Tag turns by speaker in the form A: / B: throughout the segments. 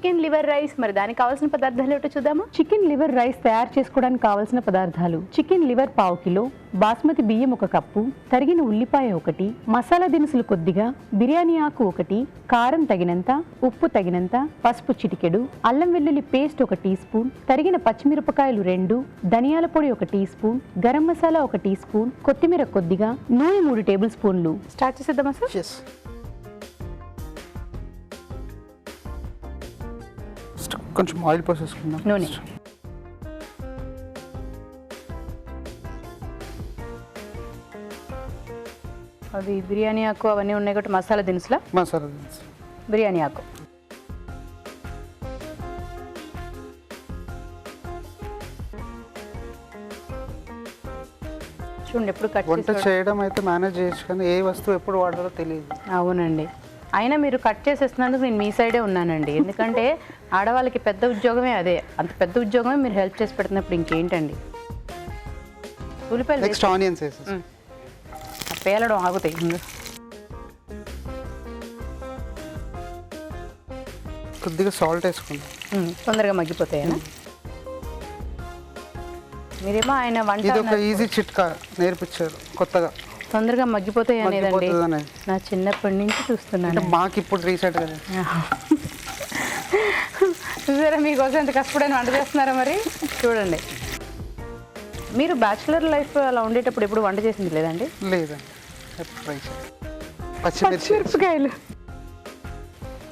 A: Chicken liver rice. మరి దానికి కావాల్సిన పదార్థాలు ఏమిటో చూద్దామా.
B: చికెన్ లివర్ రైస్ తయారు చేసుకోవడానికి కావాల్సిన పదార్థాలు: చికెన్ లివర్ 1/2 కిలో, బాస్మతి బియ్యం 1 కప్పు, తరిగిన ఉల్లిపాయ 1, మసాలా దినుసులు కొద్దిగా, బిర్యానీ ఆకు 1, కారం తగినంత, ఉప్పు తగినంత, పసుపు చిటికెడు, అల్లం వెల్లుల్లి పేస్ట్ 1 టీ స్పూన్, తరిగిన పచ్చిమిరపకాయలు 2, ధనియాల పొడి 1 teaspoon, garam masala 1 teaspoon, కొత్తిమీర కొద్దిగా, నూనె 3 టేబుల్ స్పూన్లు.
A: స్టార్ట్ చేసేద్దామా సార్?
C: కొంచెం ఆయిల్ పోసేసుకుందాం.
A: నూనె. అవి బిర్యానీ ఆకు అవన్నీ ఉన్నాయి కాబట్టి మసాలా దినుసులా?
C: మసాలా దినుసు.
A: బిర్యానీ ఆకు. చూడండి, ఎప్పుడు కట్
C: వంట చేయడం అయితే మేనేజ్ చేయొచ్చు, కానీ ఏ వస్తువు ఎప్పుడు వాడాలో తెలియదు.
A: అవునండి. అయినా మీరు కట్ చేసేస్తున్నందుకు నేను మీ సైడే ఉన్నానండి. ఎందుకంటే ఆడవాళ్ళకి పెద్ద ఉద్యోగమే అదే. అంత పెద్ద ఉద్యోగమే మీరు హెల్ప్ చేసి పెడుతున్నప్పుడు ఇంకేంటండి. ఉల్లిపాయలు
C: నెక్స్ట్ ఆనియన్స్ వేసేసి
A: పేలడం ఆగుతాయి.
C: కొద్దిగా సాల్ట్ వేసుకుందాం,
A: తొందరగా మగ్గిపోతాయనా? మీరేమో ఆయన వంట
C: ఇది ఒక ఈజీ చిట్కా నేర్పించారు కొత్తగా.
A: తొందరగా మగ్గిపోతాయి అనేదండి. నా చిన్నప్పటి నుంచి చూస్తున్నాను.
C: మాకు ఇప్పుడు రీసెంట్ కదా
A: చూసారా, మీకోసం ఎంత కష్టపడని వంట చేస్తున్నారా? మరి చూడండి, మీరు బ్యాచులర్ లైఫ్ అలా ఉండేటప్పుడు ఎప్పుడు వంట చేసింది లేదండి?
C: లేదండి, పచ్చిమిర్చి,
A: మిరపకాయలు,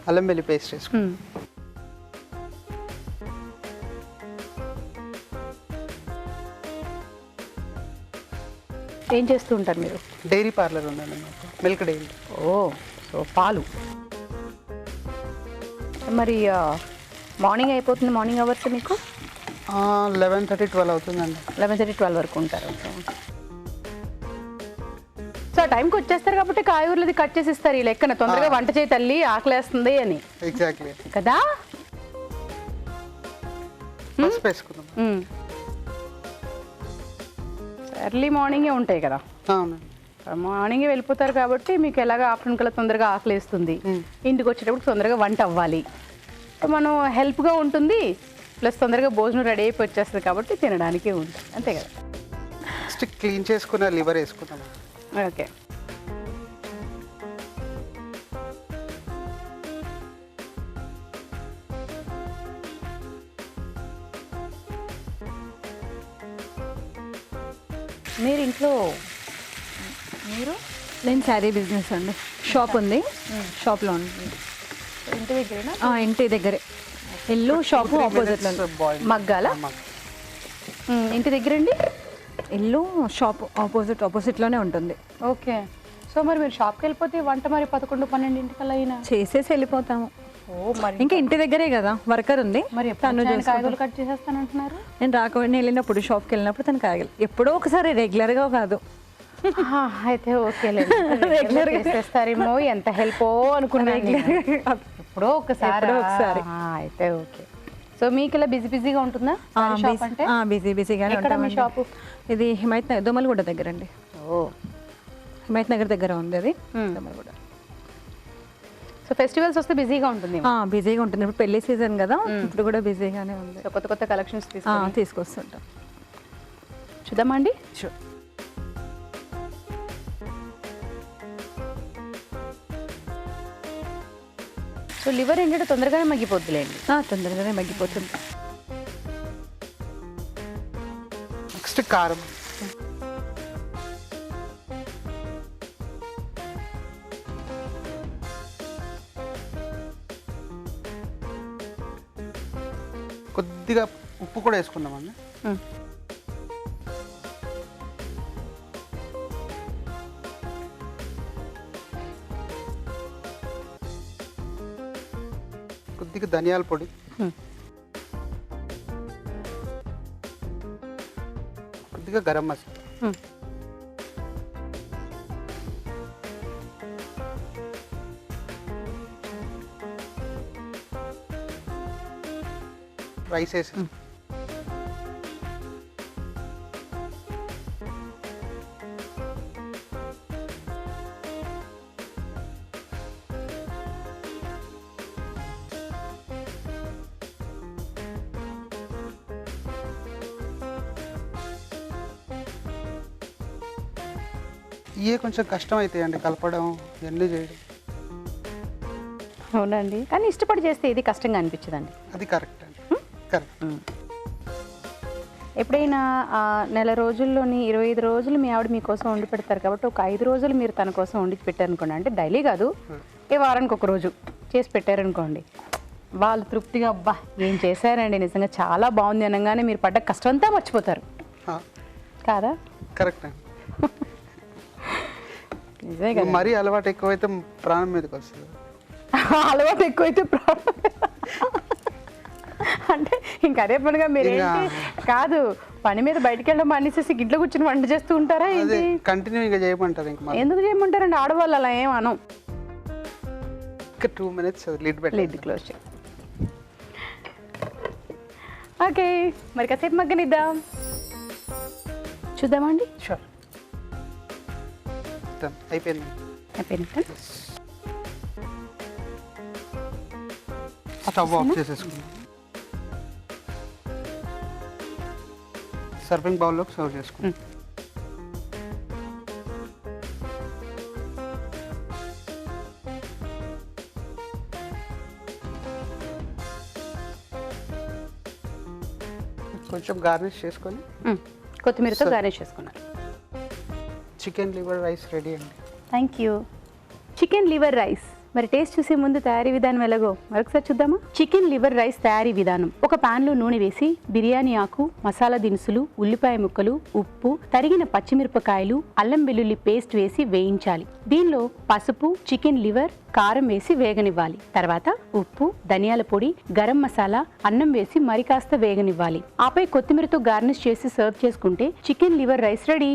C: అల్లం వెల్లి పేస్ట్ వేసుకుంటాం.
A: ఏం చేస్తూ ఉంటారు మీరు?
C: డైరీ పార్లర్ ఉందండి మాకు, మిల్క్ డైరీ.
A: ఓ, సో పాలు. మరి మార్నింగ్ అయిపోతుంది, మార్నింగ్ అవర్స్ మీకు?
C: 11:30, 12 అవుతుందండి.
A: 11:30, 12 వరకు ఉంటారు. సో ఆ టైంకి వచ్చేస్తారు కాబట్టి కాయగూరలది కట్ చేసి ఇస్తారు ఈ లెక్కన. తొందరగా వంట చేయి తల్లి, ఆకలేస్తుంది అని.
C: ఎగ్జాక్ట్లీ
A: కదా.
C: పసుపు వేసుకుందాం.
A: ఎర్లీ మార్నింగే ఉంటాయి కదా. మార్నింగే వెళ్ళిపోతారు కాబట్టి మీకు ఎలాగ ఆఫ్టర్నూన్ కల్లా తొందరగా ఆకలేస్తుంది. ఇంటికి వచ్చేటప్పుడు తొందరగా వంట అవ్వాలి, మనం హెల్ప్గా ఉంటుంది. ప్లస్ తొందరగా భోజనం రెడీ అయిపోయి వచ్చేస్తుంది కాబట్టి తినడానికి ఉంటుంది, అంతే కదా.
C: నెక్స్ట్ క్లీన్ చేసుకున్న లివర్ వేసుకుందాం.
A: ఓకే. మీరు ఇంట్లో
B: నేను శారీ బిజినెస్ అండి, షాప్ ఉంది, షాప్లో ఉంది.
A: ఇంటి దగ్గరేనా?
B: ఇంటి దగ్గరే, ఇల్లు షాపు ఆపోజిట్లో.
A: మగ్గాల ఇంటి దగ్గరండి?
B: ఇల్లు షాపు ఆపోజిట్లోనే ఉంటుంది.
A: ఓకే. సో మరి మీరు షాప్కి వెళ్ళిపోతే వంట మరి 11, 12 అయినా
B: చేసేసి వెళ్ళిపోతాము.
A: ఓ, మరి
B: ఇంకా ఇంటి దగ్గరే కదా, వర్కర్ ఉంది.
A: మరి
B: తను
A: కాయగూరలు కట్ చేసేస్తానంటున్నారు.
B: నేను రాకుండా వెళ్ళినప్పుడు, షాప్కి వెళ్ళినప్పుడు తను కాయగలి ఎప్పుడో ఒకసారి, రెగ్యులర్గా కాదు.
A: అయితే ఓకేలేండి, రెగ్యులర్ చేసేస్తారేమో. ఎంత హెల్ప్ అనుకున్నాను. ఎప్పుడో ఒకసారి. అయితే ఓకే. సో మీకు ఇలా బిజీగా ఉంటుందా షాప్ అంటే?
B: బిజీగానే
A: ఉంటాం. షాపు
B: ఇది హిమాయత్ నగర్, దోమలగూడ దగ్గర అండి.
A: ఓ,
B: హిమాయత్ నగర్ దగ్గర ఉంది అది, దోమలగూడ.
A: సో ఫెస్టివల్స్ వస్తే బిజీగా ఉంటుంది.
B: బిజీగా ఉంటుంది. ఇప్పుడు పెళ్లి సీజన్ కదా, ఇప్పుడు కూడా బిజీగానే ఉంది.
A: సో కొత్త కొత్త కలెక్షన్స్
B: తీసుకొస్తుంటాం.
A: చూద్దామా అండి? సో లివర్ ఏంటంటే తొందరగానే మగ్గిపోద్దులేండి.
B: తొందరగానే మగ్గిపోతుంది.
C: నెక్స్ట్ కారం. కొద్దిగా ఉప్పు కూడా వేసుకుందామండి. కొద్దిగా ధనియాల పొడి, కొద్దిగా గరం మసాలా, రైస్ వేసి ఇవే కొంచెం కష్టం అవుతాయండి కలపడం ఇవన్నీ చేయడం.
A: అవునండి, కానీ ఇష్టపడి చేస్తే ఇది కష్టంగా అనిపించదండి.
C: అది కరెక్ట్ అండి, కరెక్ట్.
A: ఎప్పుడైనా నెల రోజుల్లోని 25 రోజులు మీ ఆవిడ మీకోసం వండి పెడతారు కాబట్టి ఒక 5 రోజులు మీరు తన కోసం వండి పెట్టారనుకోండి, అంటే డైలీ కాదు, ఏ వారానికి ఒక రోజు చేసి పెట్టారనుకోండి, వాళ్ళు తృప్తిగా అబ్బా ఏం చేశారండి నిజంగా చాలా బాగుంది అనగానే మీరు పడ్డ కష్టం అంతా మర్చిపోతారు కాదా?
C: కరెక్ట్ అండి.
A: నిజమే కదా.
C: మరీ అలవాటు ఎక్కువైతే ప్రాణం మీదకి వస్తుంది.
A: అలవాటు ఎక్కువైతే ప్రాబ్లం. అంటే ఇంక అదే పనిగా మీరేంటి కాదు, పని మీద బయటికి వెళ్ళడం మానేసేసి ఇంట్లో కూర్చొని వంట చేస్తూ ఉంటారా ఏంటి?
C: కంటిన్యూ ఇంకా చేయమంటారు. ఇంకా
A: ఎందుకు చేయమంటారండి ఆడవాళ్ళు అలా ఏం అనం.
C: 2 minutes లిడ్
A: క్లోజ్ చేయి. ఓకే, మరి కాసేపు మగ్గనిద్దాం, చూద్దామా అండి?
C: షూర్. అయిపోయింది.
A: అయిపోయింది.
C: స్టవ్ ఆఫ్ చేసేసుకుందాం. సర్వింగ్ బౌల్లోకి సర్వ్ చేసుకుందాం. కొంచెం గార్నిష్ చేసుకొని
A: కొత్తిమీరతో గార్నిష్ చేసుకున్నారు.
C: చికెన్ లివర్ రైస్ రెడీ అండి.
A: Thank you. Chicken liver rice. మరి టేస్ట్ చూసే ముందు తయారీ విధానం ఎలాగో మరొకసారి చూద్దామా? చికెన్ లివర్ రైస్ తయారీ విధానం: ఒక పాన్లో నూనె వేసి బిర్యానీ ఆకు, మసాలా దినుసులు, ఉల్లిపాయ ముక్కలు, ఉప్పు, తరిగిన పచ్చిమిరపకాయలు, అల్లం వెల్లుల్లి పేస్ట్ వేసి వేయించాలి. దీనిలో పసుపు, చికెన్ లివర్, కారం వేసి వేగనివ్వాలి. తర్వాత ఉప్పు, ధనియాల పొడి, గరం మసాలా, అన్నం వేసి మరి కాస్త వేగనివ్వాలి. ఆపై కొత్తిమీరతో గార్నిష్ చేసి సర్వ్ చేసుకుంటే చికెన్ లివర్ రైస్ రెడీ.